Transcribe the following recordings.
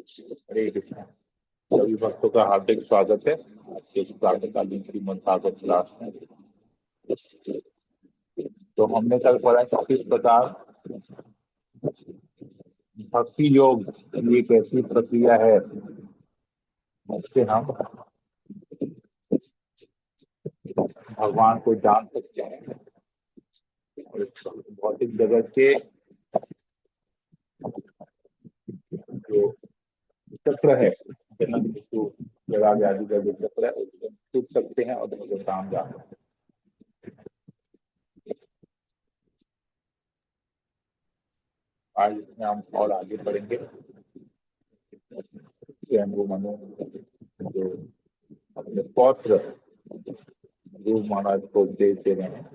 हरे कृष्णा। सभी भक्तों का हार्दिक स्वागत है आपके इस प्रातःकालीन श्रीमद् भागवत क्लास में। तो हमने कल पढ़ा कि किस प्रकार भक्ति योग ये एक ऐसी प्रक्रिया है जिससे हम भगवान को जान सकते हैं और इस भौतिक जगत के जो चक्र है, जन्म मृत्यु जरा व्याधि का जो चक्र है उससे छूट सकते हैं और उनके काम जा सकते हैं। आज इसमें हम और आगे बढ़ेंगे। स्वयं मनु जो अपने पौत्र गुरु महाराज को उपदेश दे रहे हैं,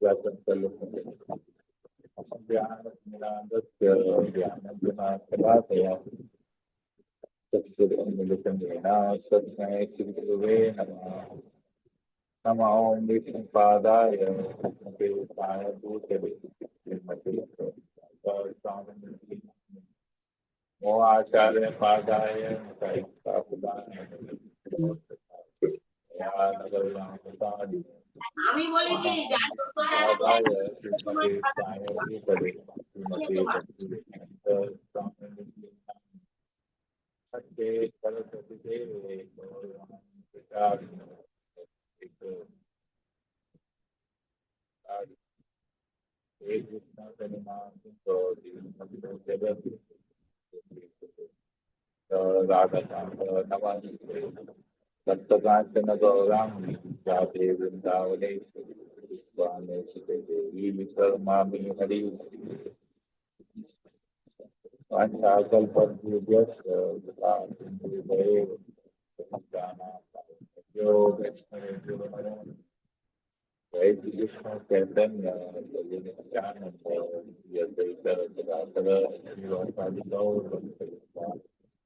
व्यासन कर लेते हैं। ज्ञान ज्ञान तस्मै श्री गुरुवे नमः। नमो विष्णुपादाय कृष्णदेवाय भूतले श्रीमते ओ आचार्य पादाय আমি বলি কি पादाय श्रीमते भूतले श्रीमते सरस्वती देवे राधाकांत नमामि दत्तकांचन गौरांगी राधे वृंदावनेश्वरी देवी विक्रमामि हरि वाञ्छाकल्पतरुभ्यश्च कृपा सिन्धुभ्येव यो वैष्णवेभ्यो जय श्री कृष्ण चैतन्य नित्यानंद अद्वैत गदाधर श्रीवासादि गौर भक्तवृंद।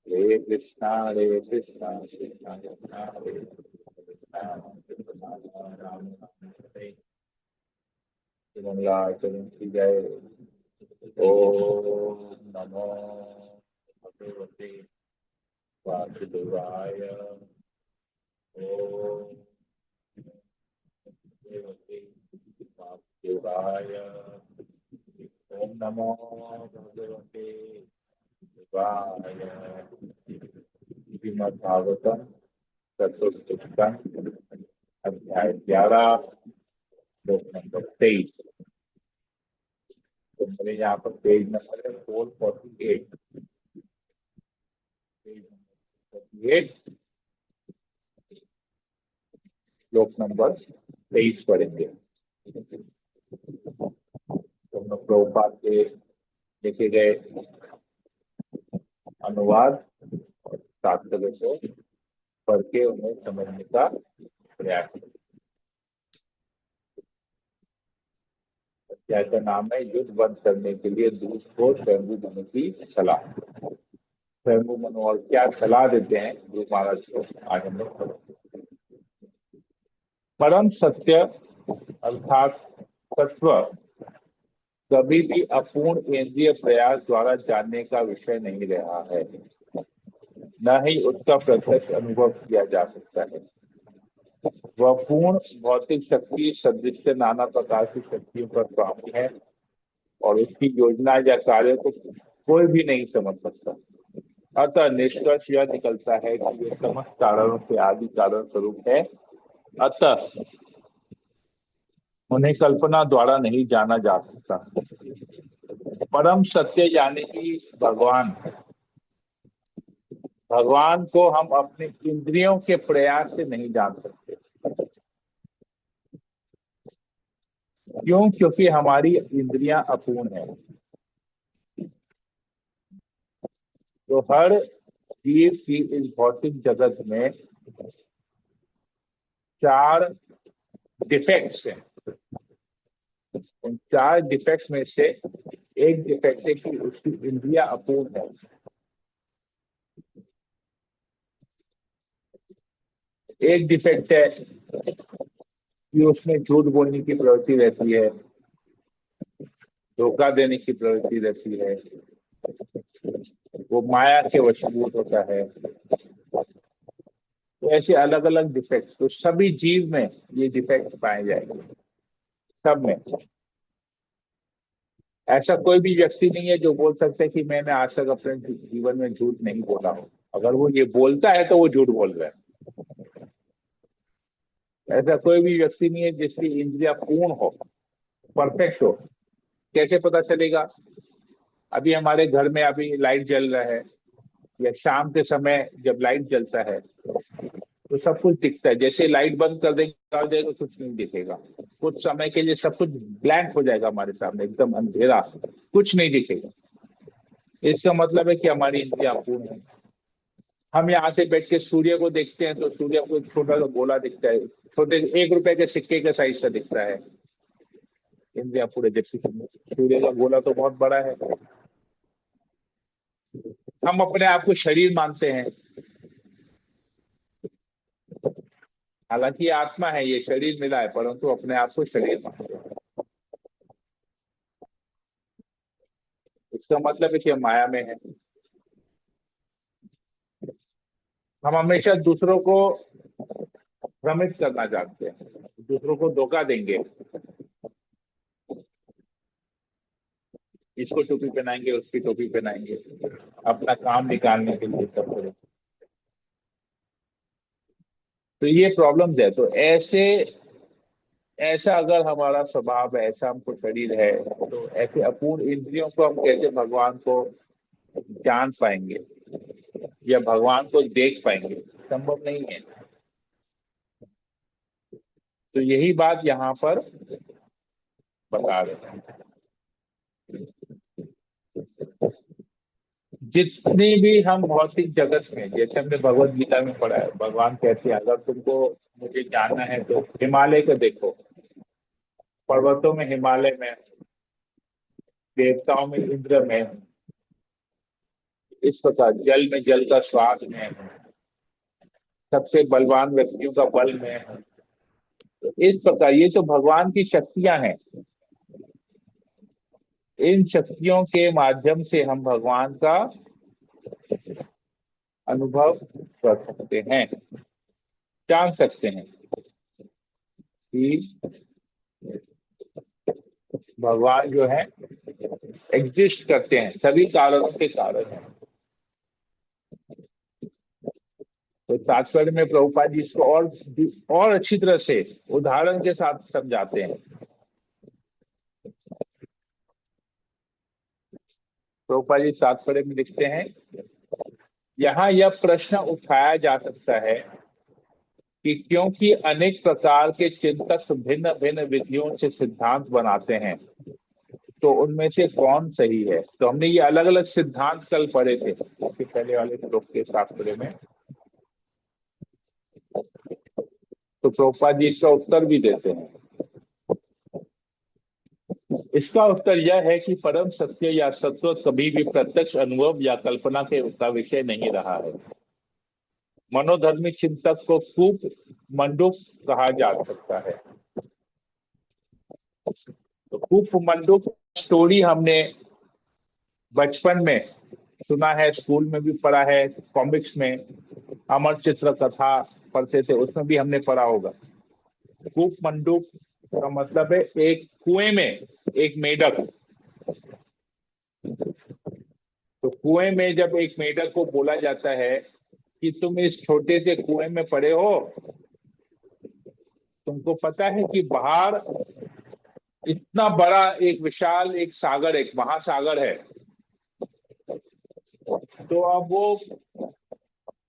हरे कृष्णा कृष्णा कृष्णा हरे राम राम हरे मंगलाचरण की जय। ओम नमो भगवते वासुदेवाय। ओम भगवते वासुदेवाय। ओम नमो भगवते वासुदेवाय। श्रीमद् भागवतम चतुर्थस्कंध अध्याय 11 श्लोक नंबर 23। तो मेरे यहाँ पर पेज नंबर है 448। पेज नंबर 48 श्लोक नंबर 23 पढ़ेंगे। तो हम प्रभुपाद के लिखे गए अनुवाद और तात्पर्य को पढ़ के उन्हें समझने का प्रयास करें। अध्याय का नाम है युद्ध बंद करने के लिए दूत को स्वयं मनु की सलाह। स्वयं मनु और क्या सलाह देते हैं गुरु महाराज को आज हम लोग पढ़ेंगे। परम सत्य अर्थात तत्व कभी भी अपूर्ण इंद्रिय प्रयास द्वारा जानने का विषय नहीं रहा है, न ही उसका प्रत्यक्ष अनुभव किया जा सकता है। वह पूर्ण भौतिक शक्ति सदृश नाना प्रकार की शक्तियों पर प्राप्त है और उसकी योजना या कार्य को कोई भी नहीं समझ सकता। अतः निष्कर्ष यह निकलता है कि ये समस्त कारणों के आदि कारण स्वरूप है। अतः उन्हें कल्पना द्वारा नहीं जाना जा सकता। परम सत्य यानी कि भगवान को हम अपने इंद्रियों के प्रयास से नहीं जान सकते। क्यों? क्योंकि हमारी इंद्रियां अपूर्ण है। तो हर जीव की इस भौतिक जगत में 4 डिफेक्ट्स हैं। उन 4 डिफेक्ट्स में से एक डिफेक्ट है कि उसकी इंद्रियां अपूर्ण है। एक डिफेक्ट है कि उसमें झूठ बोलने की प्रवृत्ति रहती है। धोखा देने की प्रवृत्ति रहती है, वो माया के वशीभूत होता है। तो ऐसे अलग अलग डिफेक्ट तो सभी जीव में ये डिफेक्ट पाए जाएंगे, सब में। ऐसा कोई भी व्यक्ति नहीं है जो बोल सकता है कि मैंने आज तक अपने जीवन में झूठ नहीं बोला हो। अगर वो ये बोलता है तो वो झूठ बोल रहा है। ऐसा कोई भी व्यक्ति नहीं है जिसकी इंद्रिया पूर्ण हो, परफेक्ट हो। कैसे पता चलेगा? अभी हमारे घर में अभी लाइट जल रहा है, या शाम के समय जब लाइट जलता है तो सब कुछ दिखता है। जैसे लाइट बंद कर देंगे तो कुछ नहीं दिखेगा। कुछ समय के लिए सब कुछ ब्लैंक हो जाएगा हमारे सामने, एकदम अंधेरा, कुछ नहीं दिखेगा। इसका मतलब है कि हमारी इंद्रियां अपूर्ण है। हम यहाँ से बैठ के सूर्य को देखते हैं तो सूर्य को एक छोटा सा गोला दिखता है, छोटे 1 रुपए के सिक्के के साइज का दिखता है। इंद्रिया पूरे देखते सूर्य का गोला तो बहुत बड़ा है। हम अपने आप को शरीर मानते हैं, हालांकि ये आत्मा है, ये शरीर मिला है, परंतु अपने आप को शरीर मानते हैं। इसका मतलब है कि हम माया में है। हम हमेशा दूसरों को भ्रमित करना चाहते हैं, दूसरों को धोखा देंगे। इसको टोपी पहनाएंगे, उसकी टोपी पहनाएंगे, अपना काम निकालने के लिए सब करें। तो ये प्रॉब्लम्स है। तो ऐसा अगर हमारा स्वभाव है, ऐसा हमको शरीर है, तो ऐसे अपूर्ण इंद्रियों को हम कैसे भगवान को जान पाएंगे या भगवान को देख पाएंगे? संभव नहीं है। तो यही बात यहाँ पर बता रहे हैं। जितनी भी हम भौतिक जगत में, जैसे हमने भगवत गीता में पढ़ा है, भगवान कहते हैं अगर तुमको मुझे जानना है तो हिमालय को देखो। पर्वतों में हिमालय में, देवताओं में इंद्र में, इस प्रकार जल में जल का स्वाद में, सबसे बलवान व्यक्तियों का बल में। तो इस प्रकार ये तो भगवान की शक्तियां हैं। इन शक्तियों के माध्यम से हम भगवान का अनुभव कर सकते हैं, जान सकते हैं कि भगवान जो है एग्जिस्ट करते हैं, सभी कारणों के कारण है। तो तात्पर्य में प्रभुपाद जी इसको और अच्छी तरह से उदाहरण के साथ समझाते हैं। प्रभुपाद जी तात्पर्य में लिखते हैं, यहाँ यह प्रश्न उठाया जा सकता है कि क्योंकि अनेक प्रकार के चिंतक भिन्न भिन्न विधियों से सिद्धांत बनाते हैं, तो उनमें से कौन सही है? तो हमने ये अलग अलग सिद्धांत कल पढ़े थे इसके पहले वाले श्लोक के तात्पर्य में। तो प्रभुपाद जी इसका उत्तर भी देते हैं। इसका उत्तर यह है कि परम सत्य या सत्व कभी भी प्रत्यक्ष अनुभव या कल्पना का विषय नहीं रहा है। मनोधर्मी चिंतक को कूप मंडूक कहा जा सकता है। तो कूप मंडूक स्टोरी हमने बचपन में सुना है, स्कूल में भी पढ़ा है, कॉमिक्स में अमर चित्र कथा पढ़ते थे, उसमें भी हमने पढ़ा होगा। कूप मंडूक का मतलब है एक कुएं में एक मेढक। तो कुएं में जब एक मेढक को बोला जाता है कि तुम इस छोटे से कुएं में पड़े हो, तुमको पता है कि बाहर इतना बड़ा एक विशाल एक सागर, एक महासागर है। तो अब वो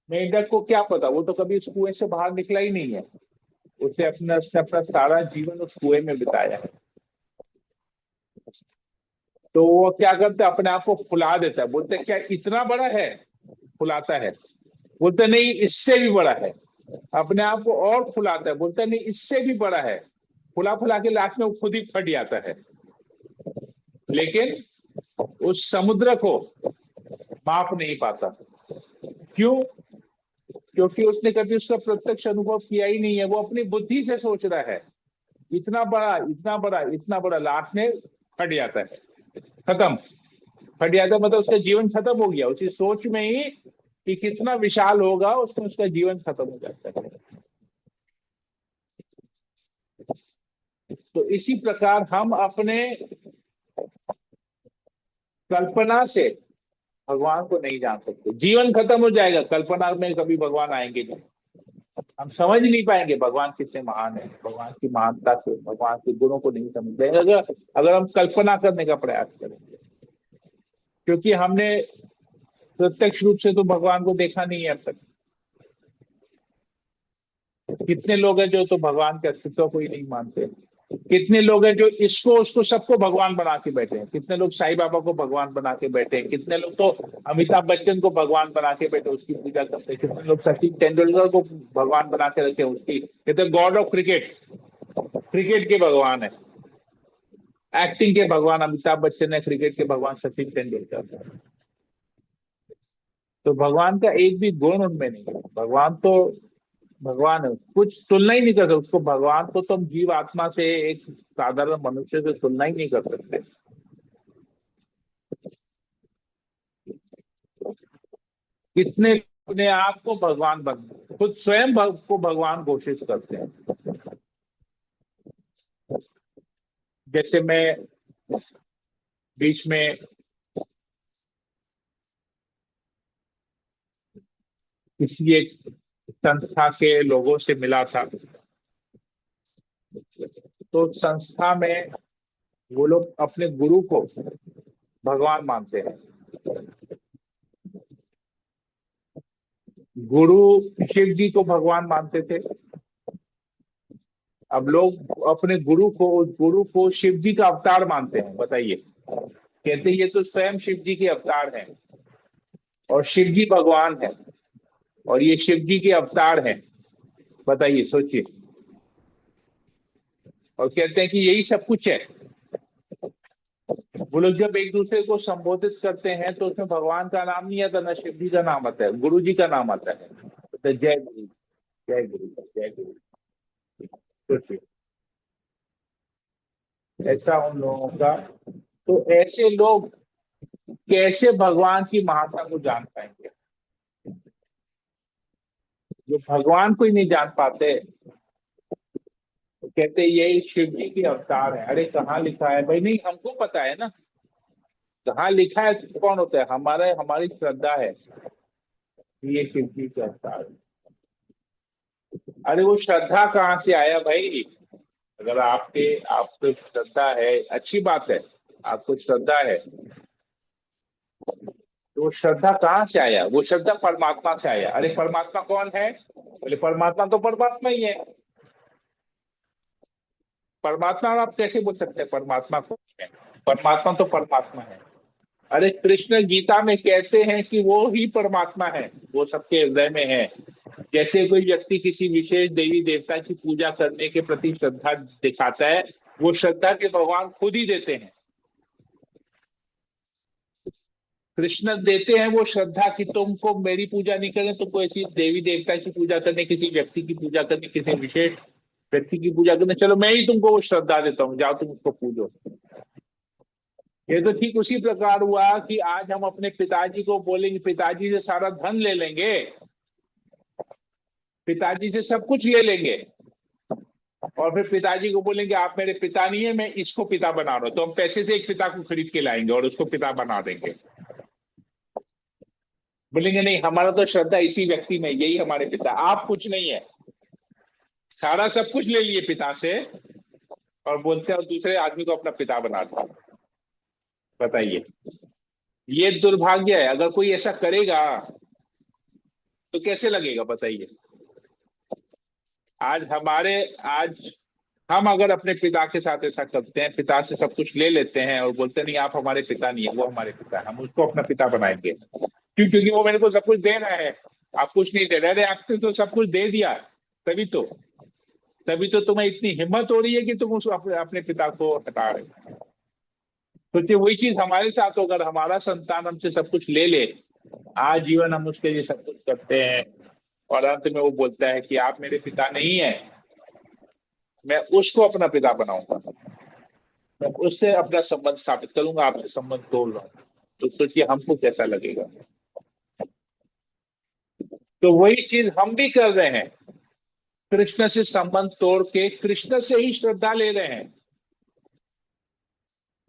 मेंढक को क्या पता, वो तो कभी उस कुएं से बाहर निकला ही नहीं है। उसने अपना सारा जीवन उस कुएं में बिताया है। तो वो क्या करता है, अपने आप को फुला देता है। बोलते क्या इतना बड़ा है? फुलाता है। बोलते नहीं इससे भी बड़ा है। अपने आप को और फुलाता है। बोलता नहीं इससे भी बड़ा है। फुला फुला के लास्ट में वो खुद ही फट जाता है। लेकिन उस समुद्र को माप नहीं पाता। क्यों? क्योंकि उसने कभी उसका प्रत्यक्ष अनुभव किया ही नहीं है। वो अपनी बुद्धि से सोच रहा है इतना बड़ा, इतना बड़ा, इतना बड़ा, लास्ट में फट जाता है। खत्म। फट जाता मतलब उसका जीवन खत्म हो गया, उसी सोच में ही कि कितना विशाल होगा उसमें उसका जीवन खत्म हो जाता है। तो इसी प्रकार हम अपने कल्पना से भगवान को नहीं जान सकते। जीवन खत्म हो जाएगा, कल्पना में कभी भगवान आएंगे नहीं। हम समझ नहीं पाएंगे भगवान कितने महान है, भगवान की महानता को, भगवान के गुणों को नहीं समझ पाएंगे अगर अगर हम कल्पना करने का प्रयास करेंगे। क्योंकि हमने प्रत्यक्ष रूप से तो भगवान को देखा नहीं है अब तक। कितने लोग हैं जो तो भगवान के अस्तित्व को ही नहीं मानते। कितने लोग हैं जो इसको उसको सबको भगवान बना के बैठे हैं। कितने लोग साईं बाबा को भगवान बना के बैठे हैं। कितने लोग तो अमिताभ बच्चन को भगवान बना के बैठे, उसकी पूजा करते हैं। कितने लोग सचिन तेंदुलकर को भगवान बना के रखे, उसकी कहते गॉड ऑफ क्रिकेट, क्रिकेट के भगवान है। एक्टिंग के भगवान अमिताभ बच्चन है, क्रिकेट के भगवान सचिन तेंदुलकर। तो भगवान का एक भी गुण उनमें नहीं है। भगवान तो भगवान है, कुछ तुलना ही नहीं कर सकते उसको। भगवान को तुम जीव आत्मा से, एक साधारण मनुष्य से तुलना ही नहीं कर सकते। कितने अपने आप को भगवान बन, खुद स्वयं को भगवान घोषित करते हैं। जैसे मैं बीच में किसी एक संस्था के लोगों से मिला था, तो संस्था में वो लोग अपने गुरु को भगवान मानते हैं। गुरु शिव जी को भगवान मानते थे। अब लोग अपने गुरु को शिव जी का अवतार मानते हैं। बताइए, कहते हैं ये तो स्वयं शिव जी के अवतार हैं और शिव जी भगवान है और ये शिव जी के अवतार हैं। बताइए, सोचिए। और कहते हैं कि यही सब कुछ है। वो लोग जब एक दूसरे को संबोधित करते हैं तो उसमें भगवान का नाम नहीं आता, ना शिव जी का नाम आता है, गुरु जी का नाम आता है। तो जय गुरु, जय गुरु, जय गुरु। सोचिए, ऐसा उन लोगों का। तो ऐसे लोग कैसे भगवान की महानता को जान पाएंगे? जो भगवान को ही नहीं जान पाते, तो कहते यही शिव जी के अवतार है। अरे कहाँ लिखा है भाई? नहीं, हमको पता है ना कहाँ लिखा है, तो कौन होता है? हमारी श्रद्धा है कि ये शिव जी के अवतार है। अरे वो श्रद्धा कहाँ से आया भाई? अगर आपको श्रद्धा है, अच्छी बात है, आपको श्रद्धा है, तो वो श्रद्धा कहाँ से आया? वो श्रद्धा परमात्मा से आया। अरे परमात्मा कौन है? बोले परमात्मा तो परमात्मा ही है। परमात्मा आप कैसे बोल सकते हैं परमात्मा कौन है? परमात्मा तो परमात्मा है। अरे कृष्ण गीता में कहते हैं कि वो ही परमात्मा है, वो सबके हृदय में है। जैसे कोई व्यक्ति किसी विशेष देवी देवता की पूजा करने के प्रति श्रद्धा दिखाता है, वो श्रद्धा के भगवान खुद ही देते हैं। कृष्ण देते हैं वो श्रद्धा कि तुमको मेरी पूजा नहीं करनी, तुमको ऐसी देवी देवता की पूजा करने, किसी व्यक्ति की पूजा करनी, किसी विशेष व्यक्ति की पूजा करने, चलो मैं ही तुमको वो श्रद्धा देता हूँ, जाओ तुम उसको पूजो। ये तो ठीक उसी प्रकार हुआ कि आज हम अपने पिताजी को बोलेंगे, पिताजी से सारा धन ले लेंगे, पिताजी से सब कुछ ले लेंगे, और फिर पिताजी को बोलेंगे आप मेरे पिता नहीं है, मैं इसको पिता बना रहा हूं। तो हम पैसे से एक पिता को खरीद के लाएंगे और उसको पिता बना देंगे। बोलेंगे नहीं, हमारा तो श्रद्धा इसी व्यक्ति में, यही हमारे पिता। आप कुछ नहीं है, सारा सब कुछ ले लिए पिता से और बोलते हैं और दूसरे आदमी को अपना पिता बना दिया। बताइए, ये दुर्भाग्य है। अगर कोई ऐसा करेगा तो कैसे लगेगा? बताइए। आज हम अगर अपने पिता के साथ ऐसा करते हैं, पिता से सब कुछ ले लेते हैं और बोलते नहीं आप हमारे पिता नहीं है, वो हमारे पिता है, हम उसको अपना पिता बनाएंगे। क्यों? क्योंकि वो मेरे को सब कुछ दे रहा है, आप कुछ नहीं दे रहे। अरे आपने तो सब कुछ दे दिया, तभी तो तुम्हें इतनी हिम्मत हो रही है कि तुम उस अपने पिता को हटा रहे हो। सोचिए, वही चीज हमारे साथ हो। अगर हमारा संतान हमसे सब कुछ ले ले, आजीवन हम उसके लिए सब कुछ करते हैं और अंत में वो बोलता है कि आप मेरे पिता नहीं है, मैं उसको अपना पिता बनाऊंगा। मैं उससे अपना संबंध स्थापित करूंगा, आपसे संबंध तोड़ रहा हूं, तो सोचिए हमको कैसा लगेगा। तो वही चीज हम भी कर रहे हैं, कृष्ण से संबंध तोड़ के कृष्ण से ही श्रद्धा ले रहे हैं,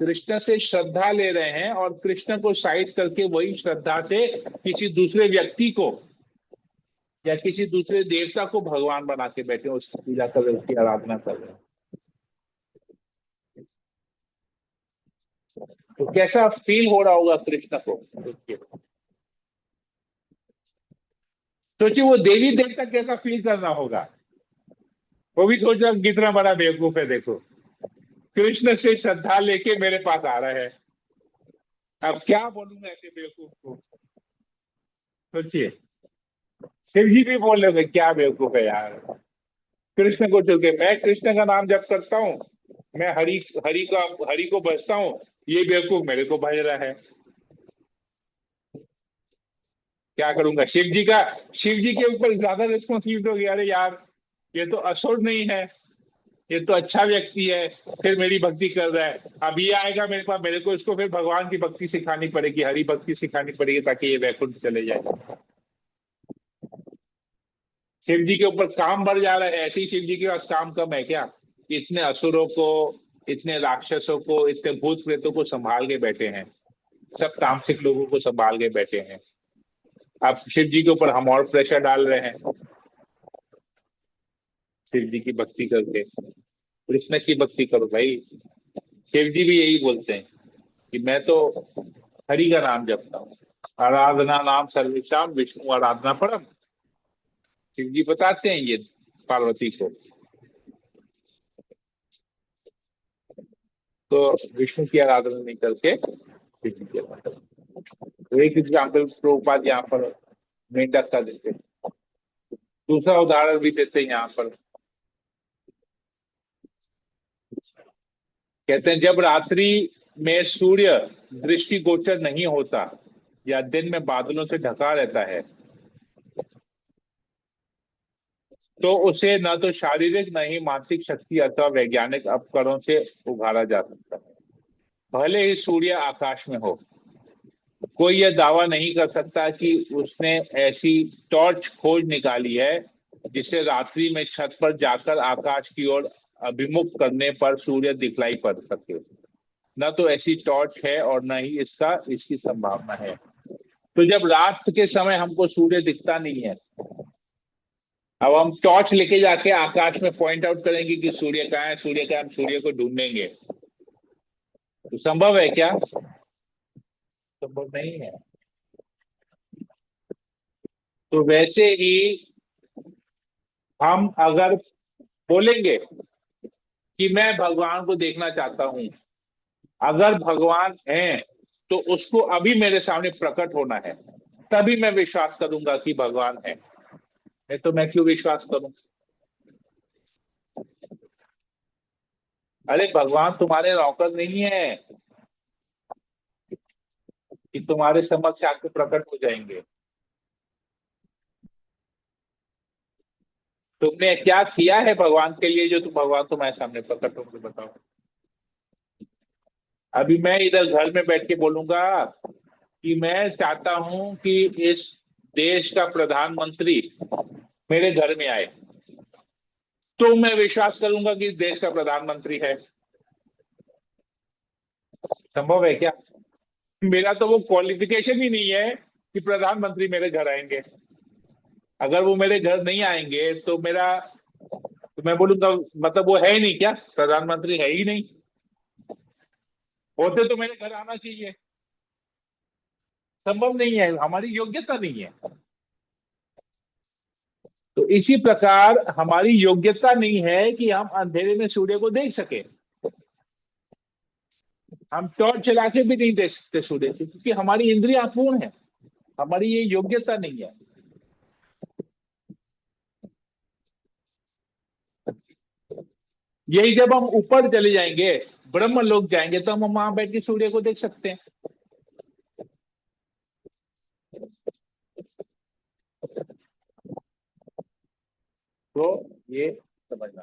कृष्ण से श्रद्धा ले रहे हैं और कृष्ण को साइड करके वही श्रद्धा से किसी दूसरे व्यक्ति को या किसी दूसरे देवता को भगवान बना के बैठे हैं, उसकी पूजा कर रहे हैं, उसकी आराधना कर रहे हैं। तो कैसा फील हो रहा होगा कृष्ण को देखिए। सोचिए वो देवी देवता कैसा फील करना होगा। वो भी सोच रहा कितना बड़ा बेवकूफ है, देखो कृष्ण से श्रद्धा लेके मेरे पास आ रहा है, अब क्या बोलूंगा ऐसे बेवकूफ को। सोचिए, शिव जी भी बोल रहे थे क्या बेवकूफ है यार, कृष्ण को चल के मैं कृष्ण का नाम जप करता हूँ, मैं हरि हरि को भजता हूँ, ये बेवकूफ मेरे को भज रहा है, क्या करूंगा। शिव जी के ऊपर ज्यादा रिस्पॉन्सिबिलिटी हो गया, अरे यार ये तो असुर नहीं है, ये तो अच्छा व्यक्ति है, फिर मेरी भक्ति कर रहा है, अब ये आएगा मेरे पास, मेरे को इसको फिर भगवान की भक्ति सिखानी पड़ेगी, हरि भक्ति सिखानी पड़ेगी ताकि ये वैकुंठ चले जाए। शिव जी के ऊपर काम बढ़ जा रहा है, ऐसे ही शिव जी के पास काम कम है क्या, इतने असुरों को, इतने राक्षसों को, इतने भूत प्रेतों को संभाल के बैठे हैं, सब तामसिक लोगों को संभाल के बैठे हैं। अब शिव जी के ऊपर हम और प्रेशर डाल रहे हैं, शिव जी की भक्ति करके, कृष्ण की भक्ति करो भाई। शिव जी भी यही बोलते हैं कि मैं तो हरि का नाम जपता हूँ, आराधना नाम सर्वेशाम विष्णु आराधना परम। शिव जी बताते हैं ये पार्वती को, तो विष्णु की आराधना नहीं करके शिव जी की आराधना। तो एक एग्जाम्पल प्रभुपाद यहाँ पर मेंढक का देते हैं, दूसरा उदाहरण भी देते हैं यहाँ पर, कहते हैं जब रात्रि में सूर्य दृष्टि गोचर नहीं होता या दिन में बादलों से ढका रहता है, तो उसे न तो शारीरिक न ही मानसिक शक्ति अथवा वैज्ञानिक उपकरणों से उभारा जा सकता है। भले ही सूर्य आकाश में हो, कोई यह दावा नहीं कर सकता कि उसने ऐसी टॉर्च खोज निकाली है जिसे रात्रि में छत पर जाकर आकाश की ओर अभिमुख करने पर सूर्य दिखलाई पड़ सके। न तो ऐसी टॉर्च है और न ही इसकी संभावना है। तो जब रात के समय हमको सूर्य दिखता नहीं है, अब हम टॉर्च लेके जाके आकाश में पॉइंट आउट करेंगे कि सूर्य कहाँ है, सूर्य कहाँ है, हम सूर्य को ढूंढेंगे, तो संभव है क्या, संभव नहीं है। तो वैसे ही हम अगर बोलेंगे कि मैं भगवान को देखना चाहता हूं, अगर भगवान है तो उसको अभी मेरे सामने प्रकट होना है, तभी मैं विश्वास करूंगा कि भगवान है, नहीं तो मैं क्यों विश्वास करूं। अरे भगवान तुम्हारे नौकर नहीं है कि तुम्हारे समक्ष आके प्रकट हो जाएंगे। तुमने क्या किया है भगवान के लिए जो तुम भगवान तुम्हारे सामने प्रकट होंगे, बताओ। अभी मैं इधर घर में बैठ के बोलूंगा कि मैं चाहता हूं कि इस देश का प्रधानमंत्री मेरे घर में आए, तो मैं विश्वास करूंगा कि इस देश का प्रधानमंत्री है। संभव है क्या। मेरा तो वो क्वालिफिकेशन ही नहीं है कि प्रधानमंत्री मेरे घर आएंगे। अगर वो मेरे घर नहीं आएंगे तो मैं बोलूंगा मतलब वो है ही नहीं क्या, प्रधानमंत्री है ही नहीं, होते तो मेरे घर आना चाहिए। संभव नहीं है, हमारी योग्यता नहीं है। तो इसी प्रकार हमारी योग्यता नहीं है कि हम अंधेरे में सूर्य को देख सके, हम टॉर्च चला के भी नहीं देख सकते सूर्य को, क्योंकि हमारी इंद्रियां अपूर्ण है, हमारी ये योग्यता नहीं है। यही जब हम ऊपर चले जाएंगे, ब्रह्म लोक जाएंगे, तो हम वहां बैठ के सूर्य को देख सकते हैं। तो ये समझना।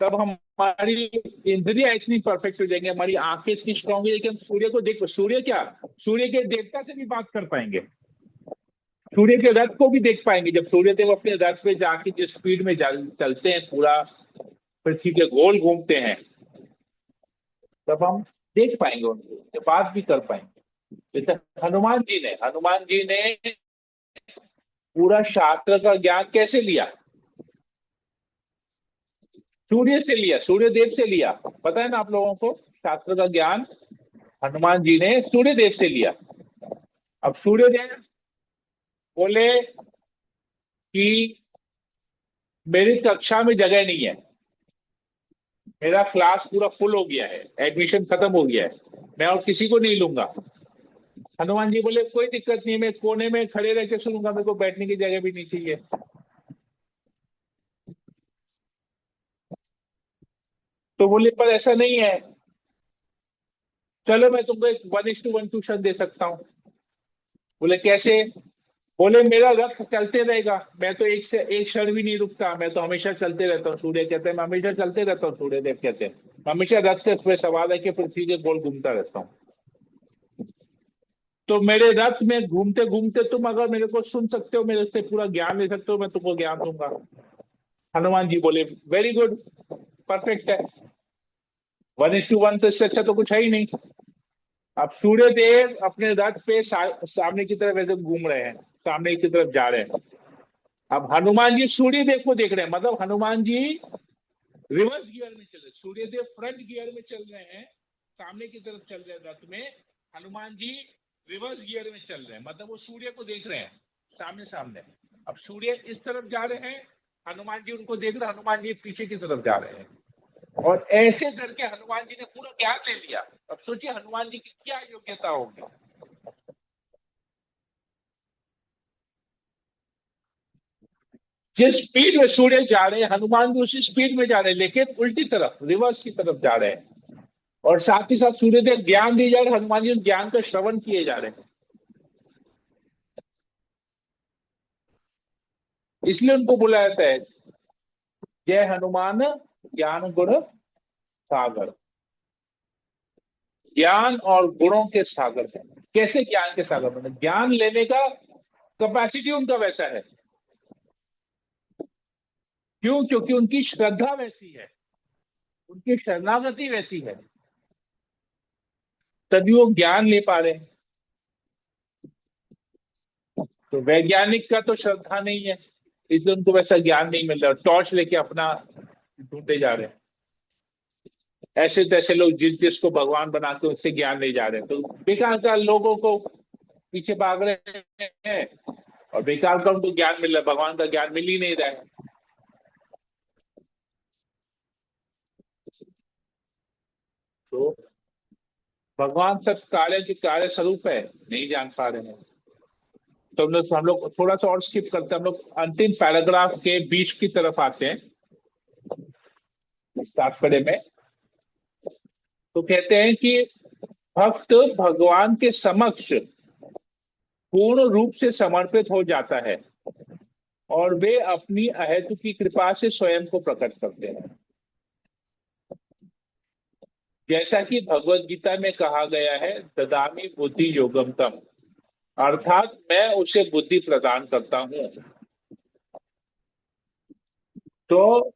तब हमारी इंद्रियां इतनी परफेक्ट हो जाएंगी, हमारी आंखें इतनी स्ट्रांग हो जाएगी कि हम सूर्य को देख, सूर्य क्या, सूर्य के देवता से भी बात कर पाएंगे, सूर्य के रथ को भी देख पाएंगे। जब सूर्य देव अपने रथ पे जाके जिस स्पीड में चलते हैं, पूरा पृथ्वी के गोल घूमते हैं, तब हम देख पाएंगे उनको, उनसे बात भी कर पाएंगे। जैसे हनुमान जी ने पूरा शास्त्र का ज्ञान कैसे लिया? सूर्य से लिया, सूर्य देव से लिया। पता है ना आप लोगों को, शास्त्र का ज्ञान हनुमान जी ने सूर्य देव से लिया। अब सूर्य देव बोले कि मेरी कक्षा में जगह नहीं है, मेरा क्लास पूरा फुल हो गया है, एडमिशन खत्म हो गया है, मैं और किसी को नहीं लूंगा। हनुमान जी बोले कोई दिक्कत नहीं है, मैं कोने में खड़े रह के सुनूंगा, मेरे को बैठने की जगह भी नहीं चाहिए। तो बोले पर ऐसा नहीं है, चलो मैं तुमको एक 1:1 ट्यूशन दे सकता हूँ। बोले कैसे? बोले मेरा रथ चलते रहेगा, मैं तो एक से एक क्षण भी नहीं रुकता, मैं तो हमेशा चलते रहता हूँ। सूर्य कहते हैं मैं हमेशा चलते रहता हूँ, सूर्य देव कहते हैं मैं हमेशा रथ पे सवार है कि पृथ्वी के गोल घूमता रहता हूँ। तो मेरे रथ में घूमते घूमते तुम अगर मेरे को सुन सकते हो, मेरे से पूरा ज्ञान ले सकते हो, मैं तुमको ज्ञान दूंगा। हनुमान जी बोले वेरी गुड, परफेक्ट है, 1:1 तो इससे अच्छा तो कुछ है ही नहीं। अब सूर्य देव अपने रथ पे सामने की तरफ ऐसे घूम रहे हैं, सामने की तरफ जा रहे हैं। अब हनुमान जी सूर्य देव को देख रहे हैं, मतलब हनुमान जी रिवर्स गियर में चल रहे, सूर्य देव फ्रंट गियर में चल रहे हैं, सामने की तरफ चल रहे हैं रथ में, हनुमान जी रिवर्स गियर में चल रहे हैं, मतलब वो सूर्य को देख रहे हैं सामने सामने। अब सूर्य इस तरफ जा रहे हैं, हनुमान जी उनको देख रहे हैं, हनुमान जी पीछे की तरफ जा रहे हैं, और ऐसे करके हनुमान जी ने पूरा ज्ञान ले लिया। अब सोचिए हनुमान जी की क्या योग्यता होगी। जिस स्पीड में सूर्य जा रहे हैं, हनुमान भी उसी स्पीड में जा रहे हैं, लेकिन उल्टी तरफ, रिवर्स की तरफ जा रहे हैं। और साथ ही साथ सूर्यदेव ज्ञान दिए जा रहे हैं, हनुमान जी ज्ञान का श्रवण किए जा रहे हैं। इसलिए उनको बुलाया जाता है जय हनुमान ज्ञान गुण सागर, ज्ञान और गुणों के सागर है। कैसे ज्ञान के सागर बने? ज्ञान लेने का कैपेसिटी उनका वैसा है। क्यों? क्योंकि उनकी श्रद्धा वैसी है, उनकी शरणागति वैसी है, तभी वो ज्ञान ले पा रहे हैं। तो वैज्ञानिक का तो श्रद्धा नहीं है, इसलिए उनको वैसा ज्ञान नहीं मिल रहा, टॉर्च लेके अपना ढूंढते जा रहे हैं। ऐसे तैसे लोग जिस जिसको भगवान बना के उससे ज्ञान ले जा रहे हैं, तो बेकार का लोगों को पीछे भाग रहे हैं, और बेकार का उनको ज्ञान मिल रहा है, भगवान का ज्ञान मिल ही नहीं रहा है। तो भगवान सब कार्य के कार्य स्वरूप है, नहीं जान पा रहे हैं। तो हम लोग थोड़ा सा और स्किप करते हैं, हम लोग अंतिम पैराग्राफ के बीच की तरफ आते हैं तात्पर्य में। तो कहते हैं कि भक्त भगवान के समक्ष पूर्ण रूप से समर्पित हो जाता है, और वे अपनी अहेतु की कृपा से स्वयं को प्रकट करते हैं। जैसा कि भगवत गीता में कहा गया है, ददामी बुद्धि योगम तम, अर्थात मैं उसे बुद्धि प्रदान करता हूं। तो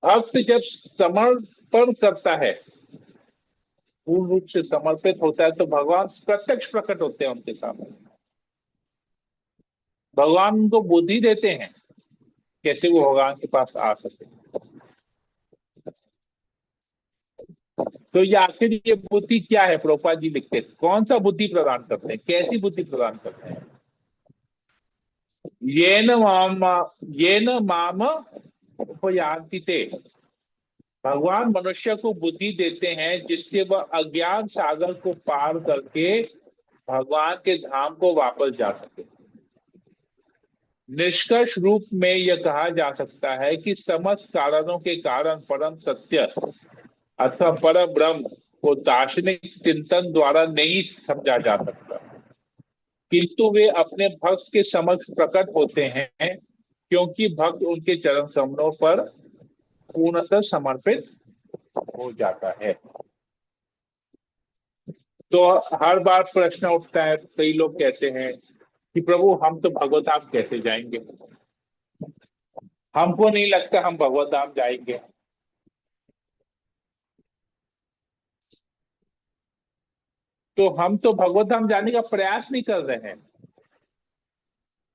भक्त जब समर्पण करता है, पूर्ण रूप से समर्पित होता है, तो भगवान प्रत्यक्ष प्रकट होते हैं उनके सामने। भगवान उनको बुद्धि देते हैं, कैसे वो भगवान के पास आ सके। तो ये आखिर ये बुद्धि क्या है? प्रभुपाद जी लिखते हैं कौन सा बुद्धि प्रदान करते हैं, कैसी बुद्धि प्रदान करते हैं? ये न माम उपयान्ति ते, भगवान मनुष्य को बुद्धि देते हैं जिससे वह अज्ञान सागर को पार करके भगवान के धाम को वापस जा सके। निष्कर्ष रूप में यह कहा जा सकता है कि समस्त कारणों के कारण परम सत्य अथवा पर ब्रह्म को दार्शनिक चिंतन द्वारा नहीं समझा जा सकता, किंतु वे अपने भक्त के समक्ष प्रकट होते हैं, क्योंकि भक्त उनके चरण कमलों पर पूर्णतः समर्पित हो जाता है। तो हर बार प्रश्न उठता है, कई लोग कहते हैं कि प्रभु हम तो भगवत धाम कैसे जाएंगे, हमको नहीं लगता हम भगवत धाम जाएंगे। तो हम तो भगवत धाम जाने का प्रयास नहीं कर रहे हैं,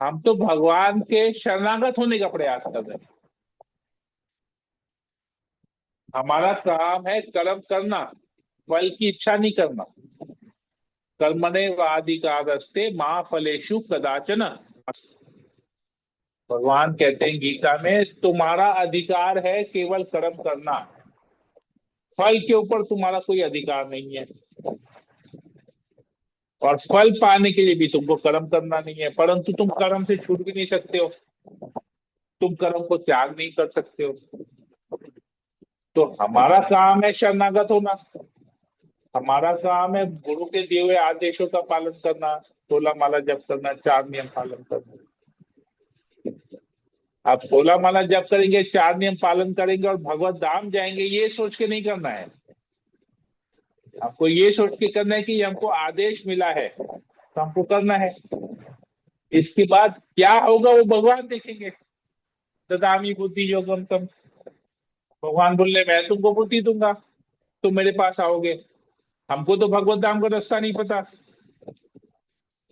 हम तो भगवान के शरणागत होने का प्रयास कर रहे हैं। हमारा काम है कर्म करना, फल की इच्छा नहीं करना। कर्मण्येवाधिकारस्ते मा फलेषु कदाचन। भगवान कहते हैं गीता में, तुम्हारा अधिकार है केवल कर्म करना, फल के ऊपर तुम्हारा कोई अधिकार नहीं है। और फल पाने के लिए भी तुमको कर्म करना नहीं है, परंतु तुम कर्म से छूट भी नहीं सकते हो, तुम कर्म को त्याग नहीं कर सकते हो। तो हमारा काम है शरणागत होना, हमारा काम है गुरु के दिए हुए आदेशों का पालन करना, 16 माला जप करना, 4 नियम पालन करना। आप 16 माला जप करेंगे, 4 नियम पालन करेंगे और भगवत धाम जाएंगे, ये सोच के नहीं करना है। आपको ये सोच के करना है कि हमको आदेश मिला है तो हमको करना है। इसके बाद क्या होगा वो भगवान देखेंगे। ददामी बुद्धि योगम तम, भगवान बोले मैं तुमको बुद्धि दूंगा, तुम मेरे पास आओगे। हमको तो भगवत धाम का रास्ता नहीं पता।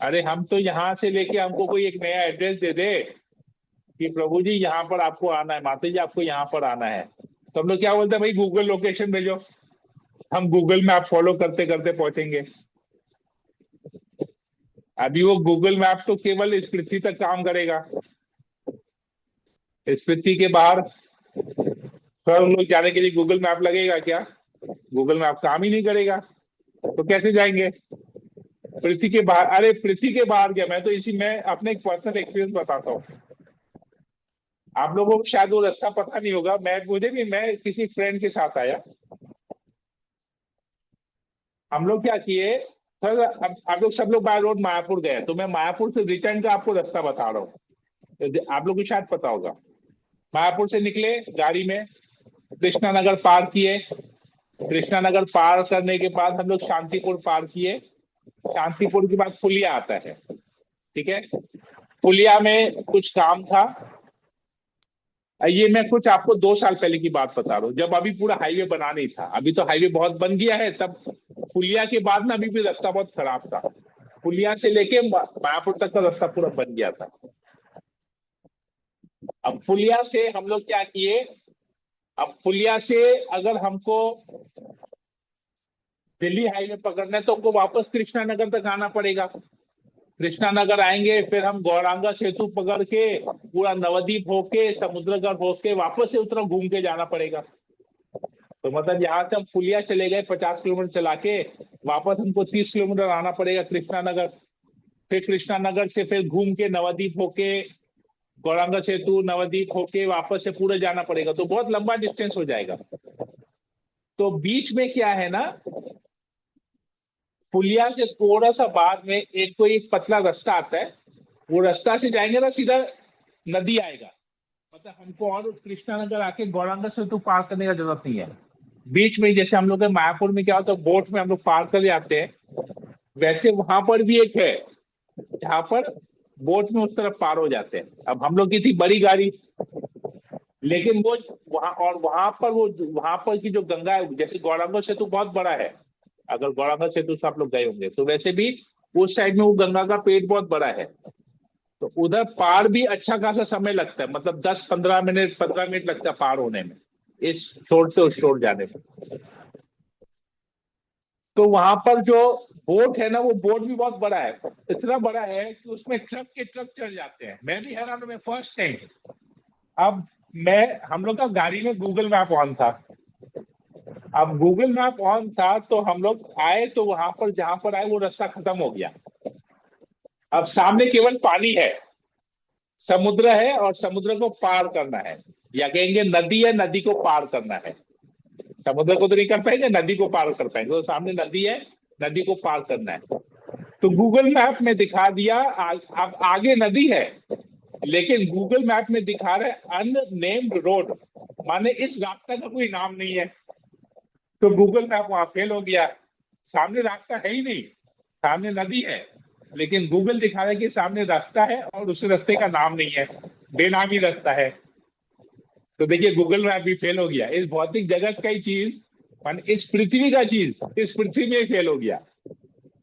अरे हम तो यहां से लेके हमको कोई एक नया एड्रेस दे दे कि प्रभु जी यहाँ पर आपको आना है, माता जी आपको यहाँ पर आना है, तो हम लोग क्या बोलते हैं, भाई गूगल लोकेशन भेजो, हम गूगल मैप फॉलो करते करते पहुंचेंगे। अभी वो गूगल मैप तो केवल इस पृथ्वी तक काम करेगा, इस पृथ्वी के बाहर स्वर्ग लोग जाने के लिए गूगल मैप लगेगा क्या? गूगल मैप काम ही नहीं करेगा, तो कैसे जाएंगे पृथ्वी के बाहर? अरे पृथ्वी के बाहर क्या, मैं तो इसी में अपने एक पर्सनल एक्सपीरियंस बताता हूँ। आप लोगों को शायद वो रास्ता पता नहीं होगा, मैं किसी फ्रेंड के साथ आया। हम लोग क्या किए सर, अब आप लोग सब लोग बाय रोड मायापुर गए, तो मैं मायापुर से रिटर्न का आपको रास्ता बता रहा हूँ, आप लोग को शायद पता होगा। मायापुर से निकले गाड़ी में, कृष्णा नगर पार किए, कृष्णा नगर पार करने के बाद हम लोग शांतिपुर पार किए, शांतिपुर के बाद फुलिया आता है, ठीक है। फुलिया में कुछ काम था, ये मैं कुछ आपको 2 साल पहले की बात बता रहा हूँ, जब अभी पूरा हाईवे बना नहीं था। अभी तो हाईवे बहुत बन गया है, तब फुलिया के बाद ना अभी भी रास्ता बहुत खराब था। फुलिया से लेके मायापुर तक का रास्ता पूरा बन गया था। अब फुलिया से हम लोग क्या किए, अब फुलिया से अगर हमको दिल्ली हाईवे पकड़ना है तो हमको वापस कृष्णा नगर तक आना पड़ेगा। कृष्णा नगर आएंगे, फिर हम गौरांगा सेतु पकड़ के पूरा नवद्वीप होके समुद्रगढ़ होके वापस से उतना घूम के जाना पड़ेगा। तो मतलब यहाँ से हम फुलिया चले गए 50 किलोमीटर चला के, वापस हमको 30 किलोमीटर आना पड़ेगा कृष्णा नगर, फिर कृष्णा नगर से फिर घूम के नवद्वीप होके गौरांगा सेतु नवद्वीप होके वापस से पूरे जाना पड़ेगा, तो बहुत लंबा डिस्टेंस हो जाएगा। तो बीच में क्या है ना, पुलिया से थोड़ा सा बाद में एक कोई एक पतला रास्ता आता है, वो रास्ता से जाएंगे ना सीधा नदी आएगा, मतलब हमको और कृष्णा नगर आके गौरांगा सेतु पार करने का जरूरत नहीं है। बीच में जैसे हम लोग मायापुर में क्या होता है, बोट में हम लोग पार कर जाते हैं, वैसे वहां पर भी एक है जहां पर बोट में उस तरफ पार हो जाते हैं। अब हम लोग की थी बड़ी गाड़ी, लेकिन वो वहां और वहां पर की जो गंगा है, जैसे गौरांगा सेतु बहुत बड़ा है, अगर गौरांगा सेतु से आप लोग गए होंगे तो वैसे भी उस साइड में वो गंगा का पेट बहुत बड़ा है, तो उधर पार भी अच्छा खासा समय लगता है, मतलब 10-15 मिनट लगता है पार होने में, इस छोर से उस छोर जाने में। तो वहां पर जो बोट है ना, वो बोट भी बहुत बड़ा है, इतना बड़ा है कि उसमें ट्रक के ट्रक चढ़ जाते हैं। मैं भी हैरान हूं, मैं फर्स्ट टाइम। अब हम लोग का गाड़ी में गूगल मैप ऑन था, अब गूगल मैप ऑन था तो हम लोग आए, तो वहां पर जहां पर आए वो रास्ता खत्म हो गया। अब सामने केवल पानी है, समुद्र है, और समुद्र को पार करना है, या कहेंगे नदी है, नदी को पार करना है। समुद्र को तो नहीं कर पाएंगे, नदी को पार कर पाएंगे, तो सामने नदी है, नदी को पार करना है। तो गूगल मैप में दिखा दिया अब आगे नदी है, लेकिन गूगल मैप में दिखा रहे अननेम्ड रोड, माने इस रास्ता का कोई नाम नहीं है। तो गूगल मैप वहां फेल हो गया। सामने रास्ता है ही नहीं, सामने नदी है, लेकिन गूगल दिखा रहा है कि सामने रास्ता है और उस रास्ते का नाम नहीं है, बेनामी रास्ता है। तो देखिए गूगल मैप भी फेल हो गया। इस भौतिक जगत का ही चीज, मान इस पृथ्वी का चीज इस पृथ्वी में ही फेल हो गया।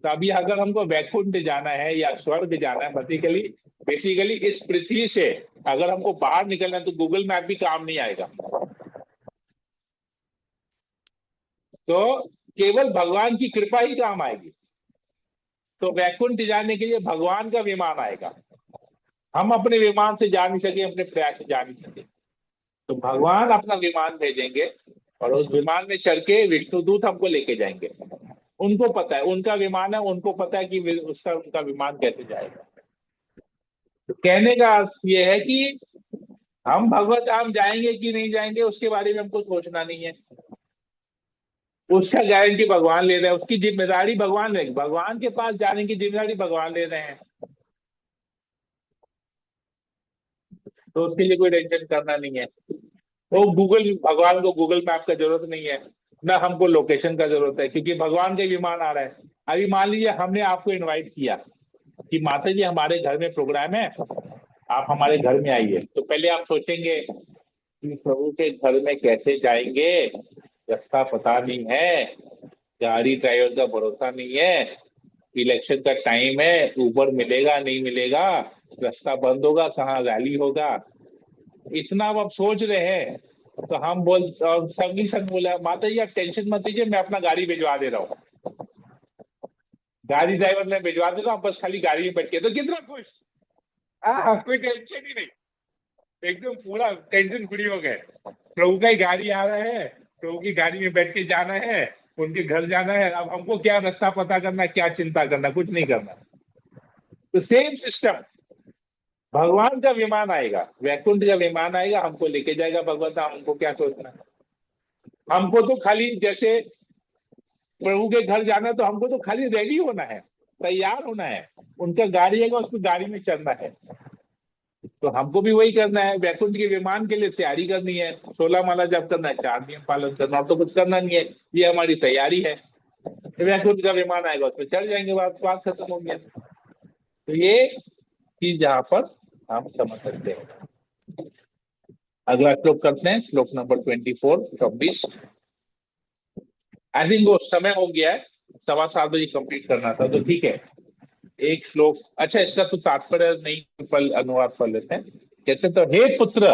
तो अभी अगर हमको वैकुंठ जाना है या स्वर्ग जाना है, बेसिकली बेसिकली इस पृथ्वी से अगर हमको बाहर निकलना है तो गूगल मैप भी काम नहीं आएगा। तो केवल भगवान की कृपा ही काम आएगी। तो वैकुंठ जाने के लिए भगवान का विमान आएगा। हम अपने विमान से जा नहीं सके, अपने प्रयास से जा नहीं सके, तो भगवान अपना विमान भेजेंगे और उस विमान में चढ़ के विष्णुदूत हमको लेके जाएंगे। उनको पता है, उनका विमान है, उनको पता है कि उसका उनका विमान कैसे जाएगा। तो कहने का अर्थ ये है कि हम भगवत धाम जाएंगे कि नहीं जाएंगे उसके बारे में हमको सोचना नहीं है। उसका गारंटी भगवान ले रहे हैं, उसकी जिम्मेदारी भगवान ले, भगवान के पास जाने की जिम्मेदारी भगवान ले रहे हैं। तो उसके लिए कोई टेंशन करना नहीं है। वो गूगल, भगवान को गूगल मैप का जरूरत नहीं है, ना हमको लोकेशन का जरूरत है, क्योंकि भगवान का विमान आ रहा है। अभी मान लीजिए हमने आपको इनवाइट किया कि माता जी हमारे घर में प्रोग्राम है, आप हमारे घर में आइए। तो पहले आप सोचेंगे कि प्रभु के घर में कैसे जाएंगे, रास्ता पता नहीं है, गाड़ी ड्राइवर का भरोसा नहीं है, इलेक्शन का टाइम है, ऊबर मिलेगा नहीं मिलेगा, रास्ता बंद होगा, कहाँ रैली होगा, इतना अब सोच रहे हैं। तो हम बोल, और संगी संग बोला माता जी आप टेंशन मत लीजिए, मैं अपना गाड़ी भिजवा दे रहा हूँ, गाड़ी ड्राइवर मैं भिजवा दे रहा हूँ, बस खाली गाड़ी में बैठ के। तो कितना खुश, कोई टेंशन ही नहीं, एकदम पूरा टेंशन फ्री हो गए। प्रभु का ही गाड़ी आ रहा है, प्रभु की गाड़ी में बैठ के जाना है, उनके घर जाना है। अब हमको क्या रास्ता पता करना, क्या चिंता करना, कुछ नहीं करना। तो सेम सिस्टम, भगवान का विमान आएगा, वैकुंठ का विमान आएगा, हमको लेके जाएगा भगवत धाम। हमको क्या सोचना, हमको तो खाली जैसे प्रभु के घर जाना है, तो हमको तो खाली रेडी होना है, तैयार होना है, उनका गाड़ी आएगा उसको गाड़ी में चलना है। तो हमको भी वही करना है, वैकुंठ के विमान के लिए तैयारी करनी है, 16 माला जप करना है, 4 नियम पालन करना, और तो कुछ करना नहीं है, ये हमारी तैयारी है। वैकुंठ का विमान आएगा उसमें चढ़ जाएंगे, बात खत्म हो गया। तो ये चीज यहाँ पर हम समझ सकते हैं। अगला श्लोक करते हैं, श्लोक नंबर 24 आई थिंक वो समय हो गया है, 7:15 बजे कंप्लीट करना था, तो ठीक है एक श्लोक। अच्छा इसका तो तात्पर्य नहीं, अनुवाद पढ़ लेते हैं। कहते तो हे पुत्र,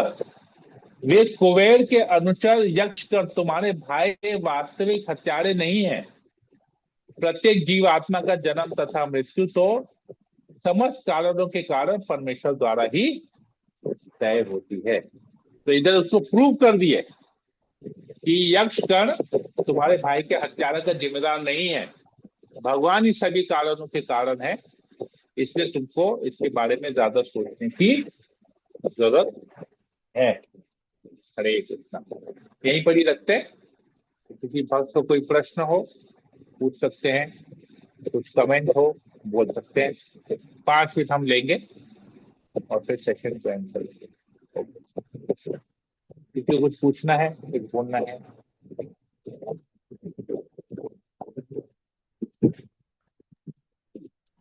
वे कुबेर के अनुचर यक्ष कर तुम्हारे भाई वास्तविक हत्यारे नहीं है। प्रत्येक जीवात्मा का जन्म तथा मृत्यु तो समस्त कारणों के कारण परमेश्वर द्वारा ही तय होती है। तो इधर उसको प्रूव कर दिए कि यक्ष गण तुम्हारे भाई के हत्यारा का जिम्मेदार नहीं है, भगवान ही सभी कारणों के कारण है, इसलिए तुमको इसके बारे में ज्यादा सोचने की जरूरत है। हरे कृष्णा। यहीं पर ही रखते हैं, किसी भक्त को कोई प्रश्न हो पूछ सकते हैं, कुछ कमेंट हो बोल सकते हैं। 5 मिनट हम लेंगे और फिर सेशन को एंड करेंगे। किसी को कुछ पूछना है, कुछ बोलना है?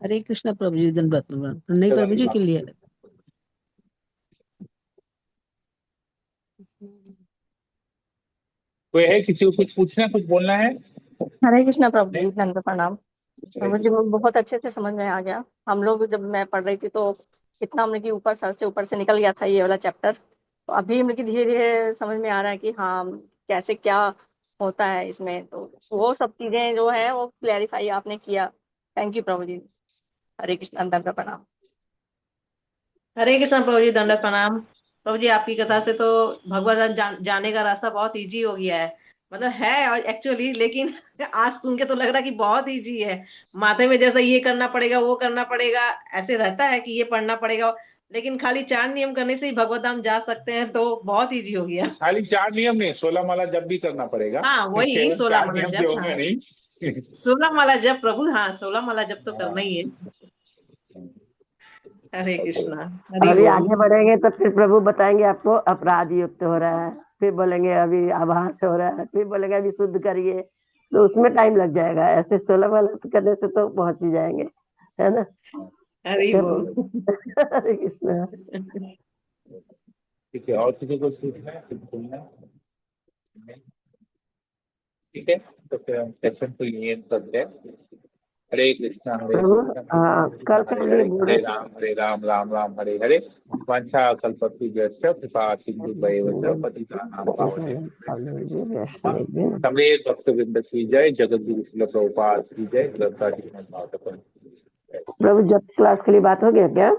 हरे कृष्णा प्रभु जी, धन्यवाद नहीं प्रभु जी, क्लियर। कोई है किसी को कुछ पूछना, कुछ बोलना है? हरे कृष्णा प्रभु जी, धन्यवाद प्रणाम। प्रभु जी बहुत अच्छे से समझ में आ गया। हम लोग जब मैं पढ़ रही थी तो इतना हमने कि ऊपर सर से ऊपर से निकल गया था ये वाला चैप्टर। तो अभी हमने धीरे धीरे समझ में आ रहा है कि हाँ कैसे क्या होता है इसमें। तो वो सब चीजें जो है वो क्लैरिफाई आपने किया। थैंक यू प्रभु जी। हरे कृष्णा, धन्यवाद प्रणाम। हरे कृष्ण प्रभु जी, दंडवत प्रणाम। प्रभु जी आपकी कथा से तो भगवत जाने का रास्ता बहुत इजी हो गया है, मतलब है और एक्चुअली, लेकिन आज सुन के तो लग रहा है कि बहुत इजी है। माथे में जैसा ये करना पड़ेगा वो करना पड़ेगा ऐसे रहता है कि ये पढ़ना पड़ेगा, लेकिन खाली 4 नियम करने से ही भगवत धाम जा सकते हैं, तो बहुत इजी हो गया। खाली 4 नियम नहीं, 16 माला जब भी करना पड़ेगा। हाँ वही 16 माला जप, होगा नहीं 16 माला जप प्रभु, हाँ 16 माला जप तो करना ही है। हरे कृष्णा। अभी आगे बढ़ेंगे तो फिर प्रभु बताएंगे आपको अपराध युक्त हो रहा है, फिर बोलेंगे अभी आभास हो रहा है, फिर बोलेंगे अभी शुद्ध करिए, तो उसमें टाइम लग जाएगा। ऐसे 16 वाला करने से तो पहुंच ही जाएंगे, है ना। हरी बोल। हरे कृष्णा। ठीक है, और किसी को पूछना है, कुछ बोलना है? नहीं? ठीक है, तो फिर हम सेशन को यही करते हैं। हरे कृष्णा प्रभु कल हरे के हरे, लिए हरे राम राम राम हरे हरे। वांछा कल्पतरुभ्यश्च कृपा सिन्धुभ्येव च पतितानां पावनेभ्यो समेत भक्तवृंद की जय। जगत गुरु श्रील प्रभुपाद की जय। श्रद्धा जी महाभारत। प्रभु जब क्लास के लिए बात हो गया क्या?